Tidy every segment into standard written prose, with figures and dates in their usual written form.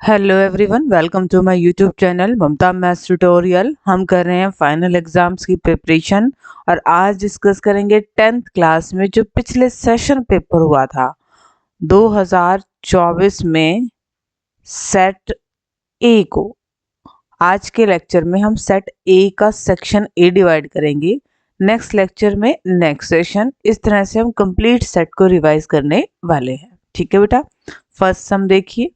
Hello everyone, welcome to my YouTube channel Mamta maths tutorial. हम कर रहे हैं फाइनल एग्जाम्स की प्रिपरेशन और आज डिस्कस करेंगे 10th क्लास में जो पिछले सेशन पेपर हुआ था 2024 में सेट ए को। आज के लेक्चर में हम सेट ए का सेक्शन ए डिवाइड करेंगे, नेक्स्ट लेक्चर में नेक्स्ट सेशन। इस तरह से हम कंप्लीट सेट को रिवाइज करने वाले हैं। ठीक है बेटा, फर्स्ट सम देखिए।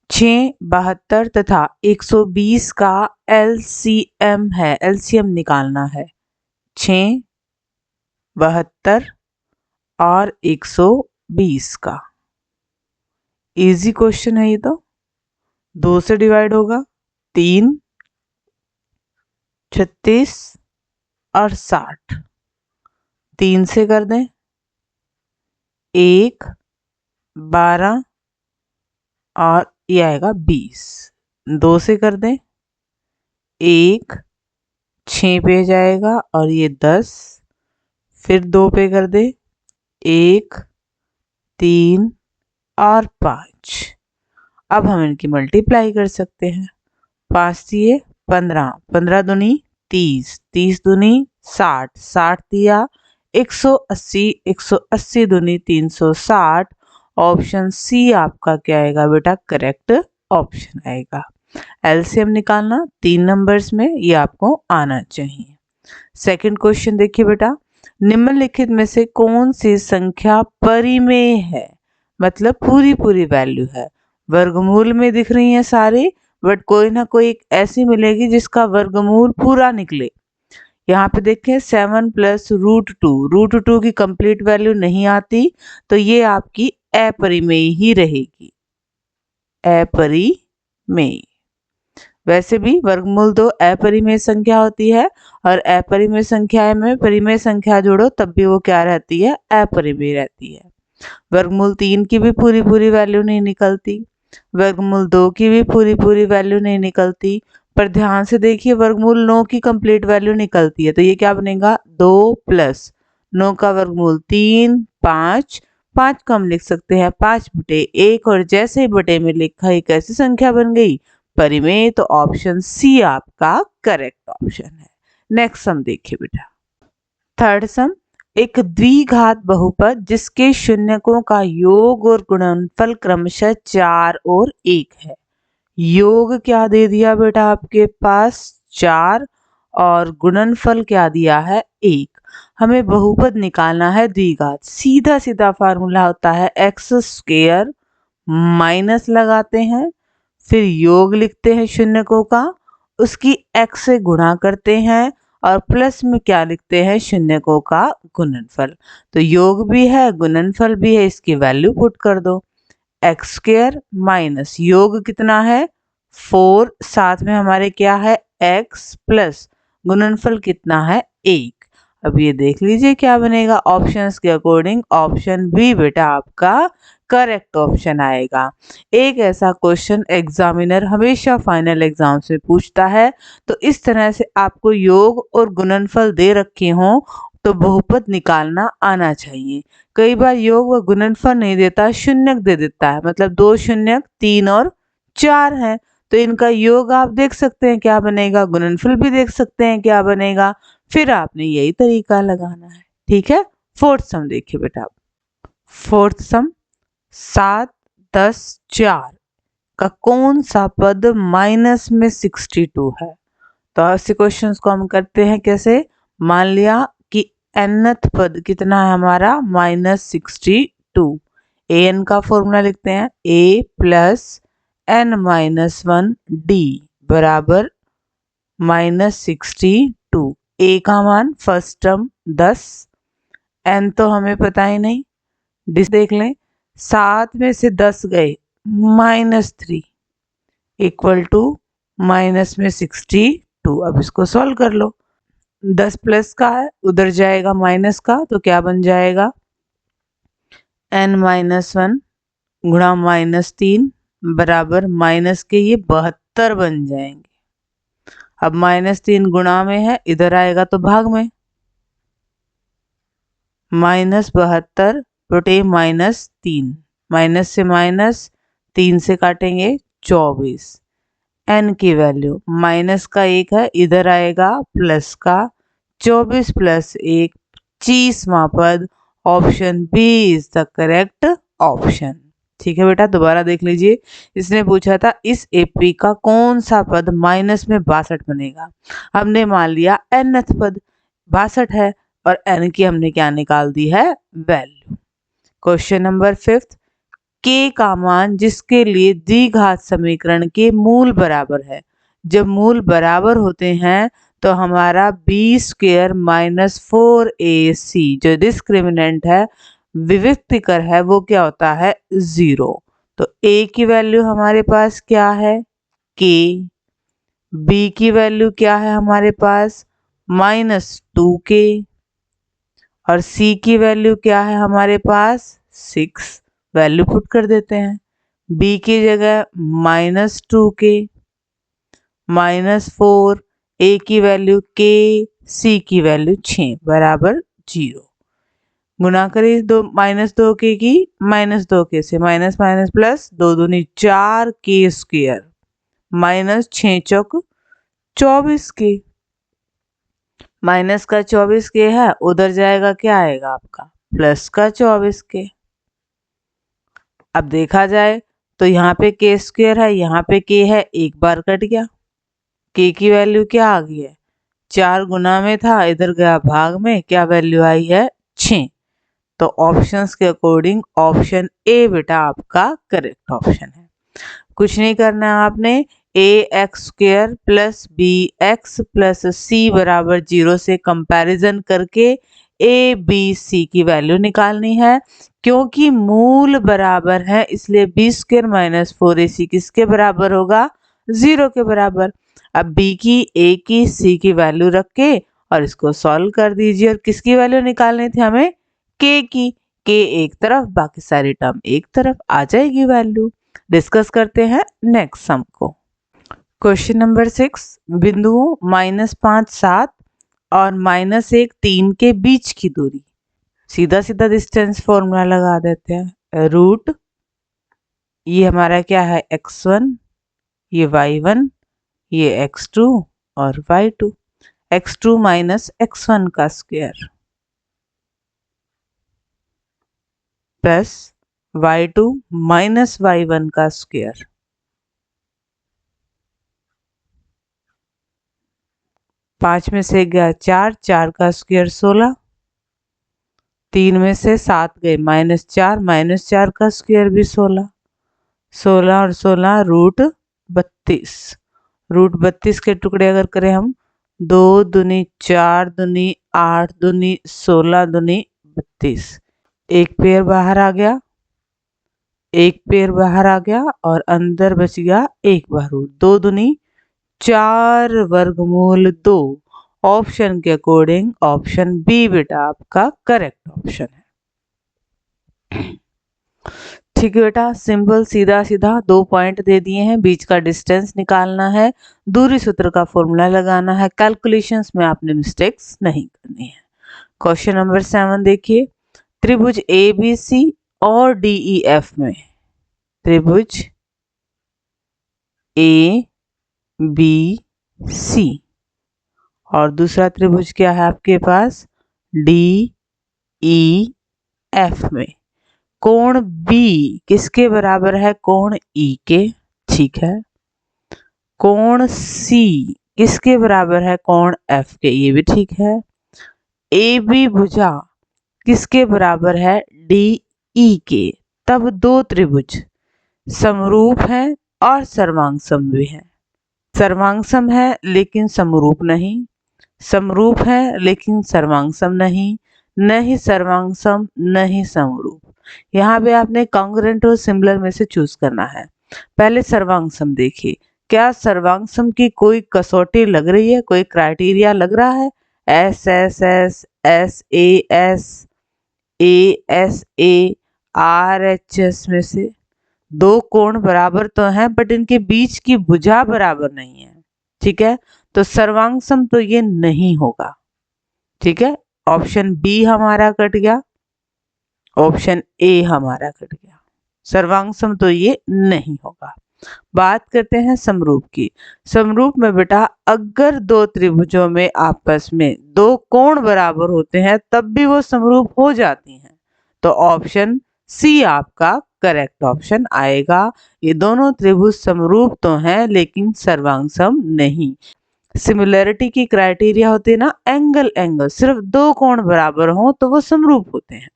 6, 72 तथा 120 का एलसीएम है, एलसीएम निकालना है। 6, 72 और 120 का। इजी क्वेश्चन है ये तो। 2 से डिवाइड होगा, 3, 36 और 60। 3 से कर दें, 1, 12 और ये आएगा 20। 2 से कर दें, 1, 6 पे जाएगा और ये 10। फिर 2 पे कर दे, 1, 3 और 5। अब हम इनकी मल्टीप्लाई कर सकते हैं। 5 दिए 15, 15 दूनी 30, 30 दूनी 60, 60 दिया 180, 180 दूनी 360। ऑप्शन सी आपका क्या आएगा बेटा? करेक्ट ऑप्शन आएगा। एलसीएम निकालना 3 नंबर्स में, ये आपको आना चाहिए। सेकंड क्वेश्चन देखिए बेटा। निम्नलिखित में से कौन सी संख्या परिमेय है? मतलब पूरी पूरी वैल्यू है। वर्गमूल में दिख रही है सारी, बट कोई ना कोई एक ऐसी मिलेगी जिसका वर्गमूल पूरा निकले। यहाँ पे देखें 7 प्लस √2 की कंप्लीट वैल्यू नहीं आती, तो ये आपकी अपरिमेय ही रहेगी, अपरिमेय। वैसे भी वर्गमूल 2 अपरिमेय संख्या होती है और अपरिमेय संख्या में परिमेय संख्या जोड़ो तब भी वो क्या रहती है? अपरिमेय रहती है। वर्गमूल 3 की भी पूरी पूरी वैल्यू नहीं निकलती, वर्गमूल 2 की भी पूरी पूरी वैल्यू नहीं निकलती, पर ध्यान से देखिए वर्गमूल 9 की कंप्लीट वैल्यू निकलती है। तो ये क्या बनेगा? 2 प्लस 9 का वर्गमूल 3, 5। 5 को हम लिख सकते हैं 5/1 और जैसे ही बटे में लिखा एक ऐसी संख्या बन गई परिमेय, तो ऑप्शन सी आपका करेक्ट ऑप्शन है। नेक्स्ट सम देखिए बेटा। थर्ड सम। एक द्विघात बहुपद जिसके शून्यकों का योग और गुणनफल क्रमशः 4 और 1 है। योग क्या दे दिया बेटा आपके पास? 4 और गुणनफल क्या दिया है? 1। हमें बहुपद निकालना है द्विघात। सीधा सीधा फार्मूला होता है x² माइनस लगाते हैं, फिर योग लिखते हैं शून्यकों का, उसकी x से गुणा करते हैं और प्लस में क्या लिखते हैं? शून्यकों का गुणनफल। तो योग भी है गुणनफल भी है, इसकी वैल्यू पुट कर दो। x² माइनस योग कितना है? 4, साथ में हमारे क्या है? x प्लस गुणनफल कितना है? 1। अब ये देख लीजिए क्या बनेगा ऑप्शंस के अकॉर्डिंग। ऑप्शन बी बेटा आपका करेक्ट ऑप्शन आएगा। एक ऐसा क्वेश्चन एग्जामिनर हमेशा फाइनल एग्जाम से पूछता है, तो इस तरह से आपको योग और गुणनफल दे रखे हों तो बहुपद निकालना आना चाहिए। कई बार योग व गुणनफल नहीं देता, शून्यक दे देता है, मतलब 2 शून्यक 3 और 4 हैं, तो इनका योग आप देख सकते हैं क्या बनेगा, गुणनफल भी देख सकते हैं क्या बनेगा, फिर आपने यही तरीका लगाना है। ठीक है। फोर्थ सम देखिए बेटा। फोर्थ सम। 7, 10, 4 का कौन सा पद माइनस में 62 है? तो ऐसे क्वेश्चंस को हम करते हैं कैसे? मान लिया कि nth पद कितना है हमारा? -62। an का फॉर्मूला लिखते हैं a प्लस n-1d बराबर -62। a का मान फर्स्ट टर्म 10, n तो हमें पता ही नहीं, देख लें 7 में से 10 गए -3 इक्वल टू माइनस में 62। अब इसको सॉल्व कर लो। 10 प्लस का है, उधर जाएगा माइनस का, तो क्या बन जाएगा? n-1 गुणा -3 बराबर माइनस के ये 72 बन जाएंगे। अब -3 गुणा में है, इधर आएगा तो भाग में, -72 बटे -3, माइनस से माइनस 3 से काटेंगे 24। n की वैल्यू माइनस का 1 है, इधर आएगा प्लस का 24 प्लस 1 25वां पद। Option B is the correct option. ठीक है बेटा, दोबारा देख लीजिए। इसने पूछा था इस एपी का कौन सा पद माइनस में 62 बनेगा। हमने मान लिया nth पद 62 है और n की हमने क्या निकाल दी है, वैल्यू। क्वेश्चन नंबर 5, के का मान जिसके लिए द्विघात समीकरण के मूल बराबर है। जब मूल बराबर होते हैं तो हमारा बी स्क्वेयर माइनस 4ac जो डिस्क्रिमिनेंट है, विविक्तिकर है, वो क्या होता है, 0। तो a की वैल्यू हमारे पास क्या है, k। b की वैल्यू क्या है हमारे पास, -2k। और c की वैल्यू क्या है हमारे पास, 6। वैल्यू पुट कर देते हैं। b की जगह -2k -4, a की वैल्यू k, c की वैल्यू 6 बराबर 0। गुना करें दो -2k की -2k से, माइनस माइनस प्लस, 2 दूनी 4k स्क्वायर माइनस 6 चौक 24k। माइनस का 24k है, उधर जाएगा क्या आएगा आपका, प्लस का 24k। अब देखा जाए तो यहाँ पे k स्क्वायर है, यहाँ पे k है, एक बार कट गया। k की वैल्यू क्या आ गई है, 4 गुना में था, इधर गया भाग में, क्या वैल्यू आई है, 6। तो ऑप्शंस के अकॉर्डिंग ऑप्शन ए बेटा आपका करेक्ट ऑप्शन है। कुछ नहीं करना है आपने, ax² plus bx plus c बराबर 0 से कंपैरिजन करके a b c की वैल्यू निकालनी है। क्योंकि मूल बराबर है इसलिए b² माइनस 4ac किसके बराबर होगा, 0 के बराबर। अब b की, a की, c की वैल्यू रख के और इसको सॉल्व कर दीजिए। और किसकी वैल्यू निकालनी थी हमें, k की। k एक तरफ, बाकी सारी टर्म एक तरफ, आ जाएगी वैल्यू। डिस्कस करते हैं नेक्स्ट सम को। क्वेश्चन नंबर 6, बिंदुओं -5 7 और -1 3 के बीच की दूरी। सीधा सीधा डिस्टेंस फॉर्मूला लगा देते हैं। रूट, ये हमारा क्या है, x1, ये y1, ये x2 और y2। x2 माइनस x1 का square plus y2 minus y1 का स्क्वायर। 5 में से गया 4, 4 का स्क्वायर 16। 3 में से 7 गए -4, -4 का स्क्वायर भी 16। 16 और 16 रूट 32। रूट 32 के टुकड़े अगर करें हम, 2 दूनी 4 दूनी 8 दूनी 16 दूनी 32। एक पेयर बाहर आ गया, एक पेयर बाहर आ गया और अंदर बच गया एक बार रूट। 2 दूनी 4 वर्गमूल 2। ऑप्शन के अकॉर्डिंग ऑप्शन बी बेटा आपका करेक्ट ऑप्शन है। ठीक है बेटा, सिंपल सीधा सीधा 2 पॉइंट दे दिए हैं, बीच का डिस्टेंस निकालना है, दूरी सूत्र का फॉर्मूला लगाना है। कैलकुलेशंस में आपने मिस्टेक्स नहीं करनी है। क्वेश्चन नंबर 7 देखिए, त्रिभुज ABC और DEF में, त्रिभुज ABC और दूसरा त्रिभुज क्या है आपके पास, DEF में कोण B किसके बराबर है, कोण E के। ठीक है, कोण C किसके बराबर है, कोण F के, ये भी ठीक है। AB भुजा किसके बराबर है, DE के। तब दो त्रिभुज समरूप हैं और सर्वांगसम भी है। सर्वांगसम है लेकिन समरूप नहीं, समरूप है लेकिन सर्वांगसम नहीं, नहीं सर्वांगसम नहीं समरूप। यहाँ पे आपने कॉन्ग्रुएंट और सिमिलर में से चूज करना है। पहले सर्वांगसम देखिए, क्या सर्वांगसम की कोई कसौटी लग रही है, कोई क्राइटेरिया लग रहा है, S S S, S A S A, R H S में से दो कोण बराबर तो हैं बट इनके बीच की भुजा बराबर नहीं है। ठीक है, तो सर्वांगसम तो ये नहीं होगा। ठीक है, ऑप्शन बी हमारा कट गया, ऑप्शन ए हमारा कट गया, सर्वांगसम तो ये नहीं होगा। बात करते हैं समरूप की। समरूप में बेटा अगर दो त्रिभुजों में आपस में दो कोण बराबर होते हैं तब भी वो समरूप हो जाती हैं। तो ऑप्शन सी आपका करेक्ट ऑप्शन आएगा। ये दोनों त्रिभुज समरूप तो हैं लेकिन सर्वांग सम नहीं। सिमिलरिटी की क्राइटेरिया होती है ना एंगल एंगल, सिर्फ दो कोण बराबर हो तो वो समरूप होते हैं।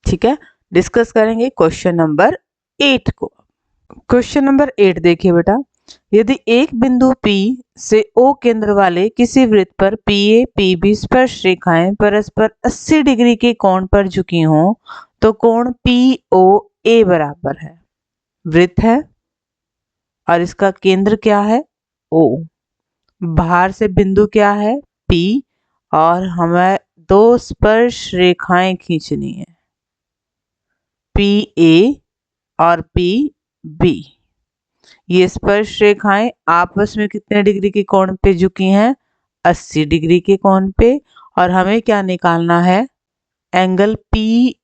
ठीक है, डिस्कस करेंगे क्वेश्चन नंबर 8 को। क्वेश्चन नंबर 8 देखिए बेटा, यदि एक बिंदु P से O केंद्र वाले किसी वृत्त पर PA PB स्पर्श रेखाएं परस्पर 80 डिग्री के कोण पर झुकी हों तो कोण POA बराबर है। वृत्त है और इसका केंद्र क्या है O, बाहर से बिंदु क्या है P और हमें दो स्पर्श रेखाएं खींचनी है PA और PB। ये स्पर्श रेखाएं आपस में कितने डिग्री के कोण पे झुकी हैं 80 डिग्री के कोण पे और हमें क्या निकालना है एंगल POA,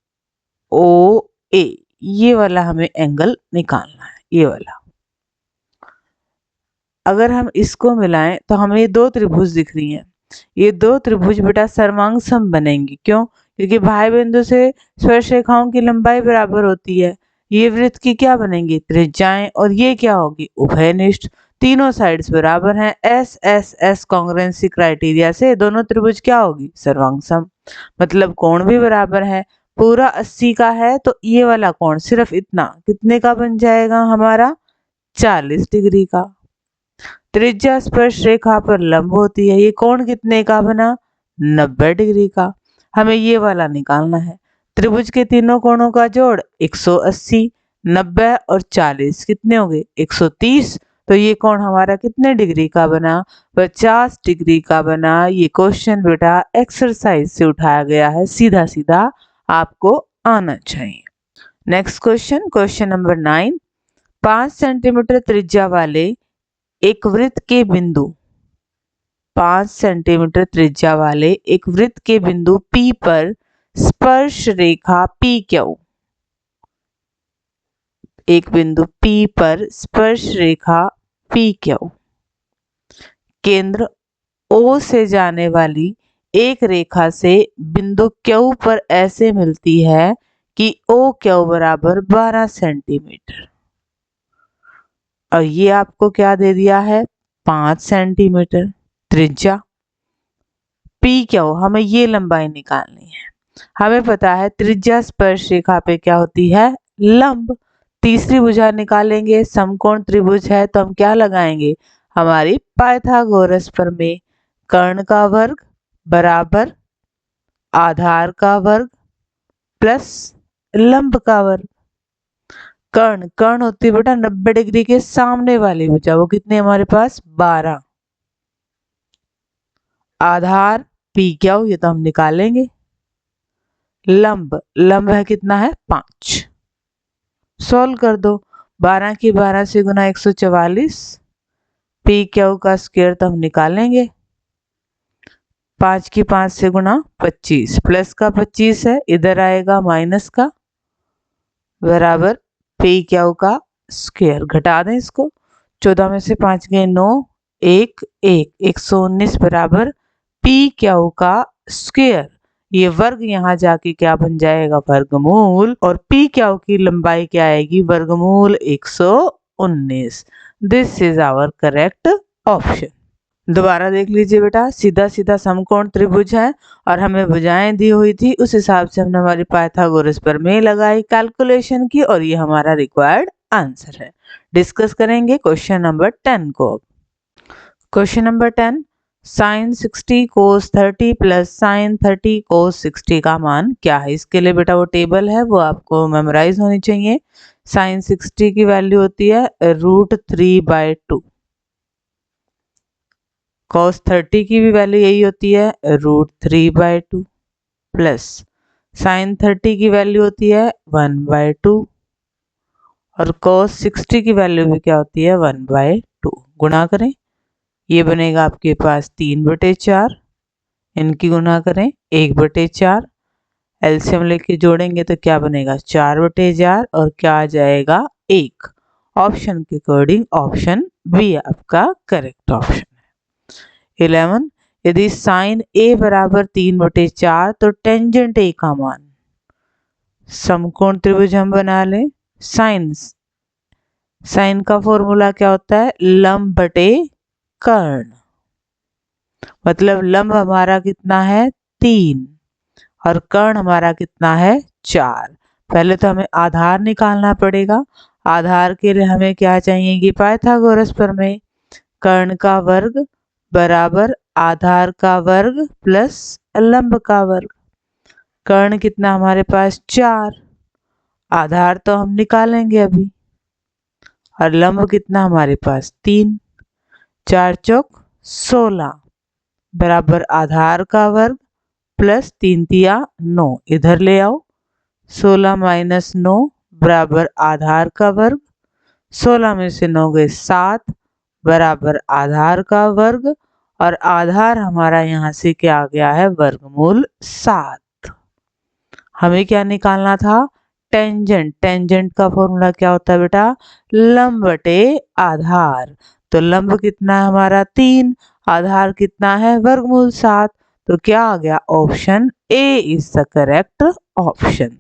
ये वाला हमें एंगल निकालना है, ये वाला। अगर हम इसको मिलाएं तो हमें ये दो त्रिभुज दिख रही हैं। ये दो त्रिभुज बेटा सर्वांग सम बनेंगी। क्यों? क्योंकि बाह्य बिंदु से स्पर्श रेखाओं की लंबाई बराबर होती है। ये वृत्त की क्या बनेंगी त्रिज्याएं और ये क्या होगी उभयनिष्ठ। तीनों साइड्स बराबर हैं। S S S congruency criteria से दोनों त्रिभुज क्या होगी सर्वांग सम, मतलब कोण भी बराबर है। पूरा 80 का है तो ये वाला कोण सिर्फ इतना कितने का बन जाएगा हमारा 40 डिग्री का। त्रिज्या स्पर्श रेखा पर लंब होती है, ये कोण कितने का बना 90 डिग्री का। हमें ये वाला निकालना है। त्रिभुज के तीनों कोणों का जोड़ 180, 90 और 40 कितने हो गए 130। तो ये कोण हमारा कितने डिग्री का बना 50 डिग्री का बना। ये क्वेश्चन बेटा एक्सरसाइज से उठाया गया है, सीधा सीधा आपको आना चाहिए। Next question, question number 9। 5 centimetre त्रिज्या वाले एक वृत्त के बिंदु 5 सेंटीमीटर त्रिज्या वाले एक वृत्त के बिंदु P पर स्पर्श रेखा PQ, एक बिंदु P पर स्पर्श रेखा PQ केंद्र O से जाने वाली एक रेखा से बिंदु Q पर ऐसे मिलती है कि OQ बराबर 12 सेंटीमीटर और ये आपको क्या दे दिया है 5 सेंटीमीटर त्रिज्या PQ। हमें ये लंबाई निकालनी है। हमें पता है त्रिज्या स्पर्श रेखा पे क्या होती है लंब। तीसरी भुजा निकालेंगे, समकोण त्रिभुज है तो हम क्या लगाएंगे हमारी पाइथागोरस प्रमेय। कर्ण का वर्ग बराबर आधार का वर्ग प्लस लंब का वर्ग। कर्ण कर्ण होती है बेटा 90 डिग्री के सामने वाली भुजा, वो कितने हमारे पास 12। आधार PQ ये तो हम निकालेंगे। लंब लंब है कितना है 5। सॉल्व कर दो, 12 की 12 से गुना 144। PQ का स्क्वायर तो हम निकालेंगे। 5 की 5 से गुना 25, प्लस का 25 है इधर आएगा माइनस का बराबर PQ का स्क्वायर। घटा दें इसको, 14 में से 5 गए 9, 1 1 119 बराबर PQ का स्क्वायर। ये वर्ग यहाँ जाके क्या बन जाएगा वर्गमूल और PQ की लंबाई क्या आएगी वर्गमूल 119। This is our correct option. दोबारा देख लीजिए बेटा, सीधा सीधा समकोण त्रिभुज है और हमें भुजाएं दी हुई थी, उस हिसाब से हमने हमारी पाइथागोरस प्रमेय लगाई, कैलकुलेशन की और ये हमारा रिक्वायर्ड आंसर है। डिस्कस करेंगे क्वेश्चन नंबर 10 को। क्वेश्चन नंबर 10, साइन 60 कोस 30 प्लस साइन 30 कोस 60 का मान क्या है। इसके लिए बेटा वो टेबल है वो आपको मेमोराइज होनी चाहिए। साइन 60 की वैल्यू होती है √3/2, cos 30 की भी वैल्यू यही होती है √3/2 प्लस साइन 30 की वैल्यू होती है 1/2 और cos 60 की वैल्यू भी क्या होती है 1/2। गुणा करें, ये बनेगा आपके पास 3/4, इनकी गुणा करें 1/4, एलसीएम लेके जोड़ेंगे तो क्या बनेगा 4/4 और क्या आ जाएगा 1। ऑप्शन के अकॉर्डिंग ऑप्शन बी आपका करेक्ट ऑप्शन है। 11 यदि साइन ए बराबर 3/4 तो टेंजेंट ए का मान। समकोण त्रिभुज हम बना लें। साइन का फॉर्मूला क्या होता है, लंब बटे कर्ण। मतलब लंब हमारा कितना है 3 और कर्ण हमारा कितना है 4। पहले तो हमें आधार निकालना पड़ेगा। आधार के लिए हमें क्या चाहिए कि पाइथागोरस प्रमेय, कर्ण का वर्ग बराबर आधार का वर्ग प्लस लंब का वर्ग। कर्ण कितना हमारे पास 4, आधार तो हम निकालेंगे अभी, और लंब कितना हमारे पास 3। 4 चौक 16 बराबर आधार का वर्ग प्लस 3 तिया 9, इधर ले आओ। 16 माइनस 9 बराबर आधार का वर्ग। 16 में से 9 गए 7 बराबर आधार का वर्ग, और आधार हमारा यहाँ से क्या आ गया है, वर्गमूल 7। हमें क्या निकालना था, टेंजेंट। टेंजेंट का फॉर्मूला क्या होता है बेटा, लंब बटे आधार। तो लंब कितना है हमारा 3, आधार कितना है वर्गमूल 7। तो क्या आ गया, option A is the correct option.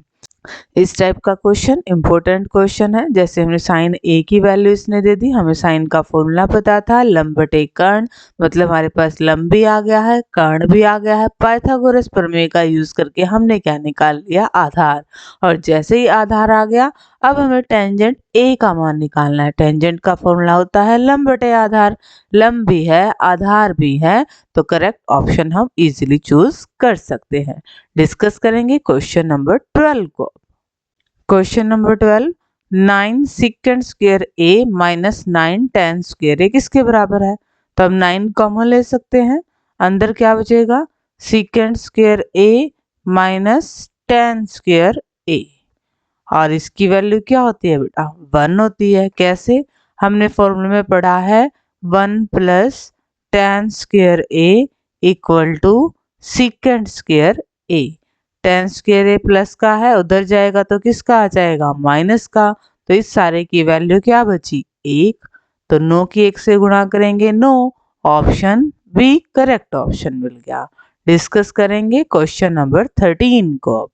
इस टाइप का क्वेश्चन इंपॉर्टेंट क्वेश्चन है। जैसे हमने साइन ए की वैल्यू इसने दे दी, हमें साइन का फॉर्मूला पता था लंब बटे कर्ण, मतलब हमारे पास लंब भी आ गया है कर्ण भी आ गया है। पाइथागोरस प्रमेय का यूज करके हमने क्या निकाल लिया, आधार। और जैसे ही आधार आ गया, अब हमें टेंजेंट ए का मान निकालना है। टेंजेंट का फॉर्मूला होता है लंब बटे आधार। लंब भी है आधार भी है, तो करेक्ट ऑप्शन हम इजीली चूज कर सकते हैं। डिस्कस करेंगे क्वेश्चन नंबर 12 को। क्वेश्चन नंबर 12, 9 सेकंड स्क्वायर ए माइनस 9 tan स्क्वायर ए किसके बराबर है। तो हम 9 कॉमन ले सकते हैं, अंदर क्या बचेगा, सेकंड स्क्वायर ए माइनस tan स्क्वायर ए, और इसकी वैल्यू क्या होती है बेटा, 1 होती है। कैसे, हमने फॉर्मूले में पढ़ा है 1 plus tan square A equal to second square A. tan square A plus का है, उधर जाएगा तो किसका आ जाएगा, माइनस का। तो इस सारे की वैल्यू क्या बची, 1। तो 9 की 1 से गुणा करेंगे 9, ऑप्शन बी करेक्ट ऑप्शन मिल गया। डिस्कस करेंगे क्वेश्चन नंबर 13 को।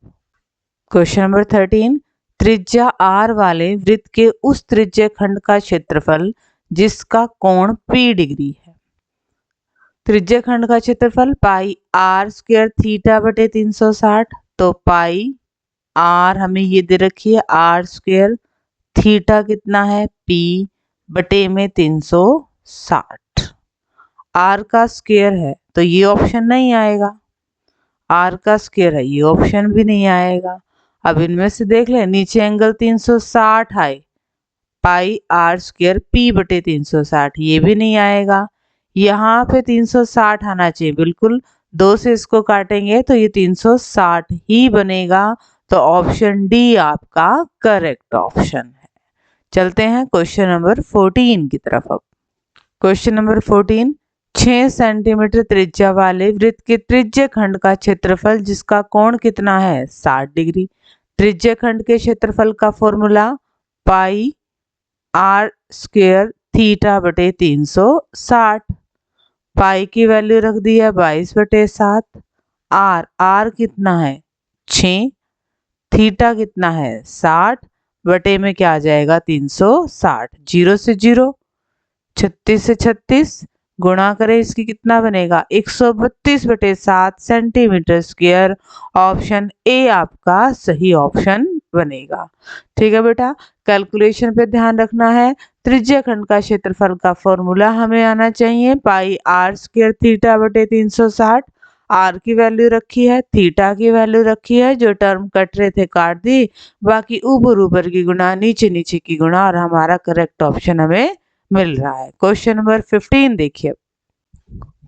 क्वेश्चन नंबर 13, त्रिज्या r वाले वृत्त के उस त्रिज्य खंड का क्षेत्रफल जिसका कोण p डिग्री है। त्रिज्य खंड का क्षेत्रफल पाई आर स्क्वायर थीटा बटे 360। तो पाई आर हमें ये दे रखी है आर स्क्वायर, थीटा कितना है पी बटे में 360। आर का स्क्वायर है तो ये ऑप्शन नहीं आएगा, आर का स्क्वायर है ये ऑप्शन भी नहीं आएगा। अब इनमें से देख ले, नीचे एंगल 360 आए, पाई आर स्क्वायर पी बटे 360 ये भी नहीं आएगा। यहाँ पे 360 आना चाहिए, बिल्कुल 2 से इसको काटेंगे तो ये 360 ही बनेगा। तो ऑप्शन डी आपका करेक्ट ऑप्शन है। चलते हैं क्वेश्चन नंबर 14 की तरफ। अब क्वेश्चन नंबर 14, 6 सेंटीमीटर त्रिज्या वाले वृत्त के त्रिज्य खंड का क्षेत्रफल जिसका कोण कितना है 60 डिग्री। त्रिज्य खंड के क्षेत्रफल का formula pi r square theta बटे 360। पाई की वैल्यू रख दी है 22 बटे 7। आर कितना है 6, थीटा कितना है 60 बटे में क्या आ जाएगा 360। 0 से 0, 36 से 36 गुणा करें, इसकी कितना बनेगा 132 बटे 7 सेंटीमीटर स्क्वायर। ऑप्शन ए आपका सही ऑप्शन बनेगा। ठीक है बेटा, कैलकुलेशन पे ध्यान रखना है। त्रिज्य खंड का क्षेत्रफल का फॉर्मूला हमें आना चाहिए पाई आर स्क्वायर थीटा बटे 360। आर की वैल्यू रखी है, थीटा की वैल्यू रखी है, जो टर्म कट रहे थे काट दी, बाकी ऊपर ऊपर की गुणा नीचे नीचे की गुणा, और हमारा करेक्ट ऑप्शन हमें मिल रहा है। क्वेश्चन नंबर 15 देखिए।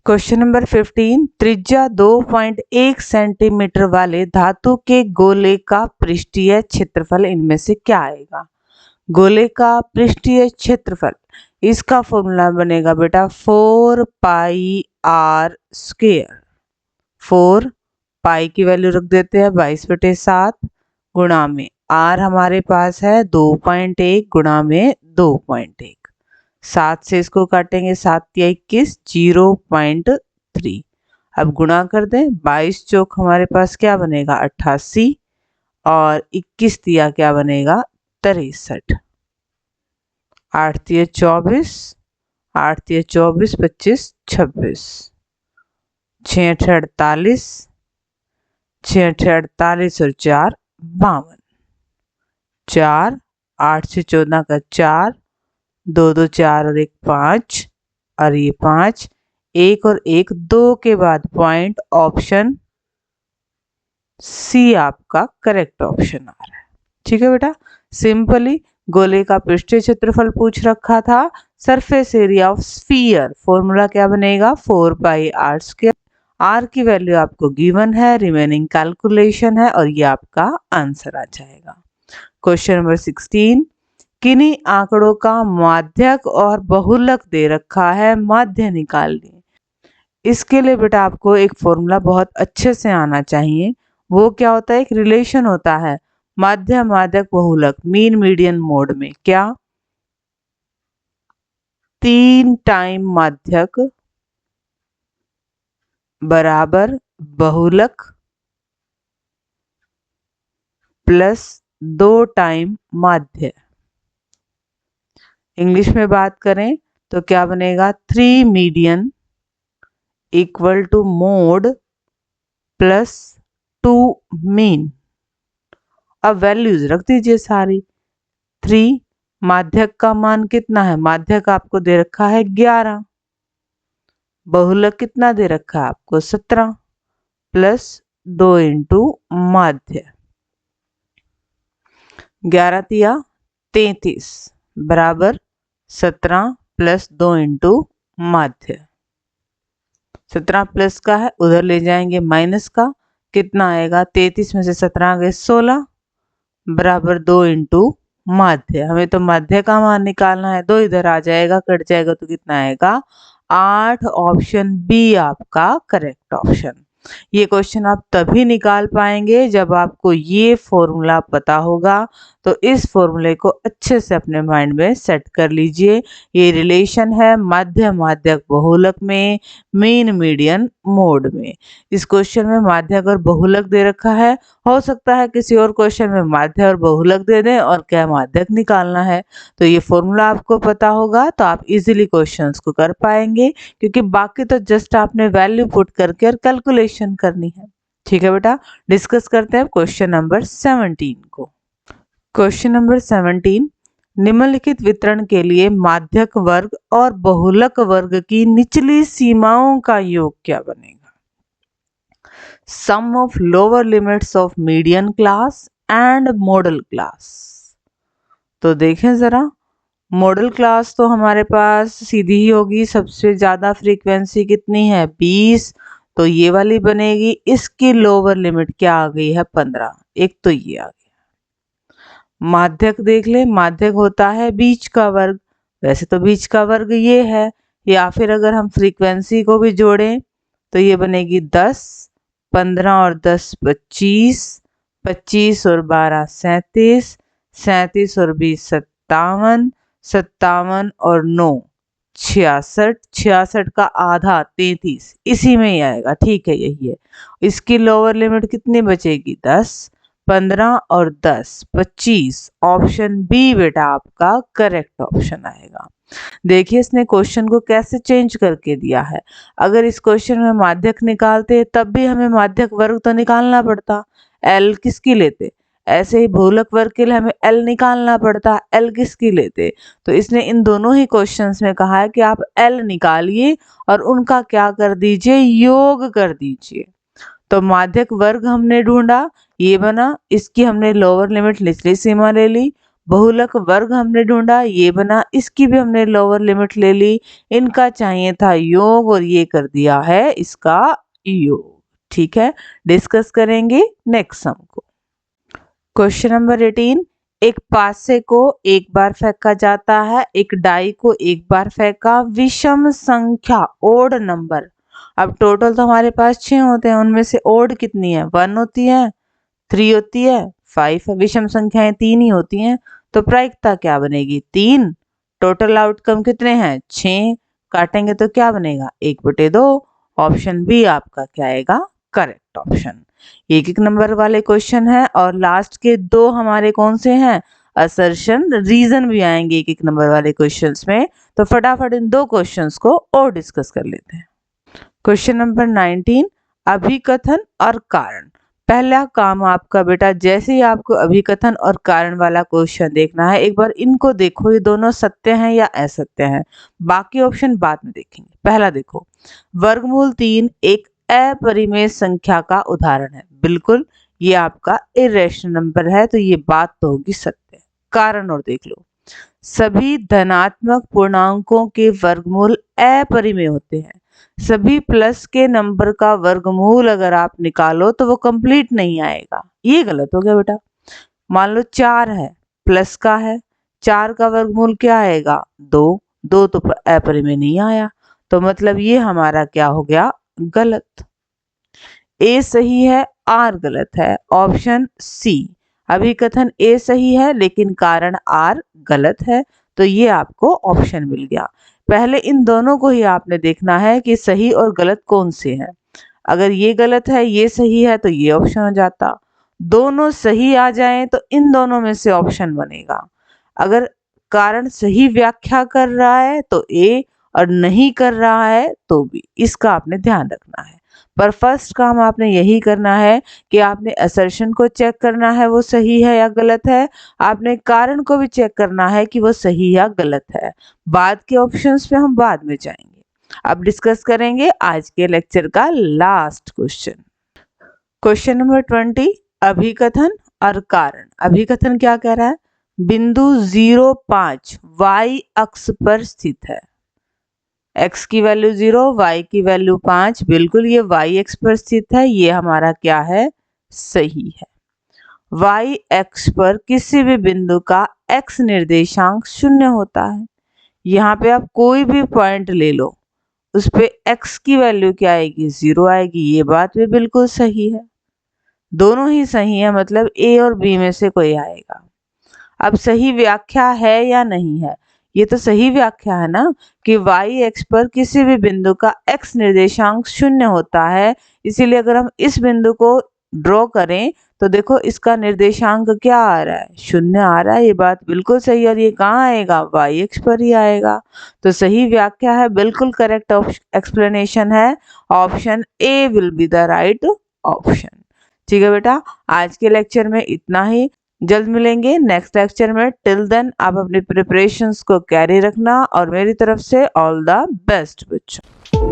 क्वेश्चन नंबर 15, त्रिज्या 2.1 सेंटीमीटर वाले धातु के गोले का पृष्ठीय क्षेत्रफल इनमें से क्या आएगा। गोले का पृष्ठीय क्षेत्रफल, इसका फॉर्मूला बनेगा बेटा 4 पाई आर स्क्वायर। 4 पाई की वैल्यू रख देते हैं 22 बटे 7 गुणा में आर हमारे पास है 2.1 गुणा में 2.1। 7 से इसको काटेंगे, 7 या 21, 0.3। अब गुणा कर दें, 22 चौक हमारे पास क्या बनेगा 88 और 21 दिया क्या बनेगा 63। 8 तिया 24, 8 तिया 24, 25, 26, 6 अठे 48, 6 अठे 48 और 4 52। 4, 8 से 14 का 4, 2 2 4 और 1 5 और ये 5, 1 और 1 2 के बाद पॉइंट, ऑप्शन सी आपका करेक्ट ऑप्शन आ रहा है। ठीक है बेटा, सिंपली गोले का पृष्ठीय क्षेत्रफल पूछ रखा था, surface area of sphere, formula क्या बनेगा 4πr²। आर की वैल्यू आपको गिवन है, रिमेनिंग कैलकुलेशन है और ये आपका आंसर आ जाएगा। क्वेश्चन नंबर 16, किन्हीं आंकड़ों का माध्यक और बहुलक दे रखा है, माध्य निकालिए। इसके लिए बेटा आपको एक फॉर्मूला बहुत अच्छे से आना चाहिए। वो क्या होता है, एक रिलेशन होता है माध्य माध्यक बहुलक मीन मीडियन मोड में। क्या 3 टाइम माध्यक बराबर बहुलक प्लस 2 टाइम माध्य। इंग्लिश में बात करें तो क्या बनेगा 3 median equal to mode plus 2 mean. अब वैल्यूज रख दीजिए सारी। 3 माध्यक का मान कितना है, माध्यक आपको दे रखा है 11, बहुलक कितना दे रखा है आपको 17 प्लस 2 इंटू माध्य। 11 तिया 33 बराबर 17 प्लस 2 इंटू माध्य। 17 प्लस का है, उधर ले जाएंगे माइनस का, कितना आएगा 33 में से 17 गए 16 बराबर 2 इंटू माध्य। हमें तो माध्य का मान निकालना है, 2 इधर आ जाएगा, कट जाएगा तो कितना आएगा 8। ऑप्शन बी आपका करेक्ट ऑप्शन। ये क्वेश्चन आप तभी निकाल पाएंगे जब आपको ये फॉर्मूला पता होगा। तो इस फॉर्मूले को अच्छे से अपने माइंड में सेट कर लीजिए। ये रिलेशन है माध्य माध्यक बहुलक में, मीन मीडियन मोड में। इस क्वेश्चन में माध्यक और बहुलक दे रखा है, हो सकता है किसी और क्वेश्चन में माध्य और बहुलक दे दें और क्या माध्यक निकालना है। तो ये फॉर्मूला आपको पता होगा तो आप इजीली क्वेश्चंस को कर पाएंगे, क्योंकि बाकी तो जस्ट आपने वैल्यू पुट करके और कैलकुलेशन करनी है। ठीक है बेटा, डिस्कस करते हैं क्वेश्चन नंबर 17 को। क्वेश्चन नंबर 17, निम्नलिखित वितरण के लिए माध्यक वर्ग और बहुलक वर्ग की निचली सीमाओं का योग क्या बनेगा। Sum of lower limits of median class and modal class. तो देखें जरा, मॉडल क्लास तो हमारे पास सीधी ही होगी, सबसे ज्यादा फ्रीक्वेंसी कितनी है 20, तो ये वाली बनेगी। इसकी लोअर लिमिट क्या आ गई है 15, एक तो ये आ गया। माध्यक देख ले, माध्यक होता है बीच का वर्ग, वैसे तो बीच का वर्ग ये है, या फिर अगर हम फ्रीक्वेंसी को भी जोड़ें तो ये बनेगी 10, 15 और 10 25, 25 और 12 37, 37 और 20 57, 57 और 9 66, 66 का आधा 33, इसी में ही आएगा। ठीक है, यही है। इसकी लोअर लिमिट कितनी बचेगी 10, 15 और 10 25। ऑप्शन बी बेटा आपका करेक्ट ऑप्शन आएगा। देखिए इसने क्वेश्चन को कैसे चेंज करके दिया है। अगर इस क्वेश्चन में माध्यक निकालते तब भी हमें माध्यक वर्ग तो निकालना पड़ता, एल किसकी लेते। ऐसे ही बहुलक वर्ग के लिए हमें एल निकालना पड़ता, एल किसकी लेते। तो इसने इन दोनों ही क्वेश्चंस में कहा है कि आप एल निकालिए और उनका क्या कर दीजिए, योग कर दीजिए। तो माध्यक वर्ग हमने ढूंढा, ये बना, इसकी हमने लोअर लिमिट निचली सीमा ले ली। बहुलक वर्ग हमने ढूंढा, ये बना, इसकी भी हमने लोअर लिमिट ले ली। इनका चाहिए था योग और ये कर दिया है इसका योग। ठीक है, डिस्कस करेंगे नेक्स्ट सम को। क्वेश्चन नंबर 18, एक पासे को एक बार फेंका जाता है, एक डाई को एक बार फेंका, विषम संख्या ओड नंबर। अब टोटल तो हमारे पास 6 होते हैं, उनमें से ओड कितनी है 1 होती है, 3 होती है, 5 है। विषम संख्याएं 3 ही होती हैं, तो प्रायिकता क्या बनेगी 3 टोटल आउटकम कितने हैं 6, काटेंगे तो क्या बनेगा 1/2। ऑप्शन बी आपका क्या आएगा करेक्ट ऑप्शन। एक एक नंबर वाले क्वेश्चन है और लास्ट के 2 हमारे कौन से हैं असर्शन रीजन भी आएंगे एक एक नंबर वाले क्वेश्चंस में। तो फटाफट इन 2 क्वेश्चंस को और डिस्कस कर लेते हैं। क्वेश्चन नंबर 19 अभिकथन और कारण। पहला काम आपका बेटा जैसे ही आपको अभिकथन और कारण वाला क्वेश्चन देखना है एक बार इनको देखो, ये दोनों सत्य हैं या असत्य हैं, बाकी ऑप्शन बाद में देखेंगे। पहला देखो, वर्गमूल 3 एक अपरिमेय संख्या का उदाहरण है। बिल्कुल ये आपका इरेशनल नंबर है तो ये बात तो होगी सत्य। कारण और देख लो, सभी धनात्मक पूर्णांकों के वर्गमूल अपरिमेय होते हैं। सभी प्लस के नंबर का वर्गमूल अगर आप निकालो तो वो कंप्लीट नहीं आएगा, ये गलत हो गया बेटा। मान लो 4 है, प्लस का है, 4 का वर्गमूल क्या आएगा 2, 2 तो अपरिमेय नहीं आया, तो मतलब ये हमारा क्या हो गया गलत। ए सही है आर गलत है, ऑप्शन सी। अभिकथन ए सही है लेकिन कारण आर गलत है, तो ये आपको ऑप्शन मिल गया। पहले इन दोनों को ही आपने देखना है कि सही और गलत कौन से हैं। अगर ये गलत है ये सही है तो ये ऑप्शन हो जाता, दोनों सही आ जाएं तो इन दोनों में से ऑप्शन बनेगा। अगर कारण सही व्याख्या कर रहा है तो ए और नहीं कर रहा है तो बी, इसका आपने ध्यान रखना है। पर फर्स्ट काम आपने यही करना है कि आपने असर्शन को चेक करना है वो सही है या गलत है, आपने कारण को भी चेक करना है कि वो सही या गलत है। बाद के ऑप्शंस पे हम बाद में जाएंगे। अब डिस्कस करेंगे आज के लेक्चर का लास्ट क्वेश्चन। क्वेश्चन नंबर 20 अभिकथन और कारण। अभिकथन क्या कह रहा है, बिंदु 0,5 y अक्ष पर स्थित है। x की वैल्यू 0, y की वैल्यू 5, बिल्कुल ये y अक्ष पर स्थित है, ये हमारा क्या है सही है। y अक्ष पर किसी भी बिंदु का x निर्देशांक 0 होता है। यहाँ पे आप कोई भी पॉइंट ले लो उस पे x की वैल्यू क्या आएगी 0 आएगी, ये बात भी बिल्कुल सही है। दोनों ही सही है, मतलब a और b में से कोई आएगा। अब सही व्याख्या है या नहीं है, ये तो सही व्याख्या है ना कि y अक्ष पर किसी भी बिंदु का x निर्देशांक 0 होता है। इसीलिए अगर हम इस बिंदु को ड्रॉ करें तो देखो इसका निर्देशांक क्या आ रहा है 0 आ रहा है, ये बात बिल्कुल सही। और ये कहाँ आएगा y अक्ष पर ही आएगा, तो सही व्याख्या है, बिल्कुल करेक्ट एक्सप्लेनेशन है, option A will be the right option. ठीक है बेटा, आज के लेक्चर में इतना ही, जल्द मिलेंगे नेक्स्ट लेक्चर में। टिल देन आप अपनी प्रिपरेशंस को कैरी रखना और मेरी तरफ से ऑल द बेस्ट बच्चों।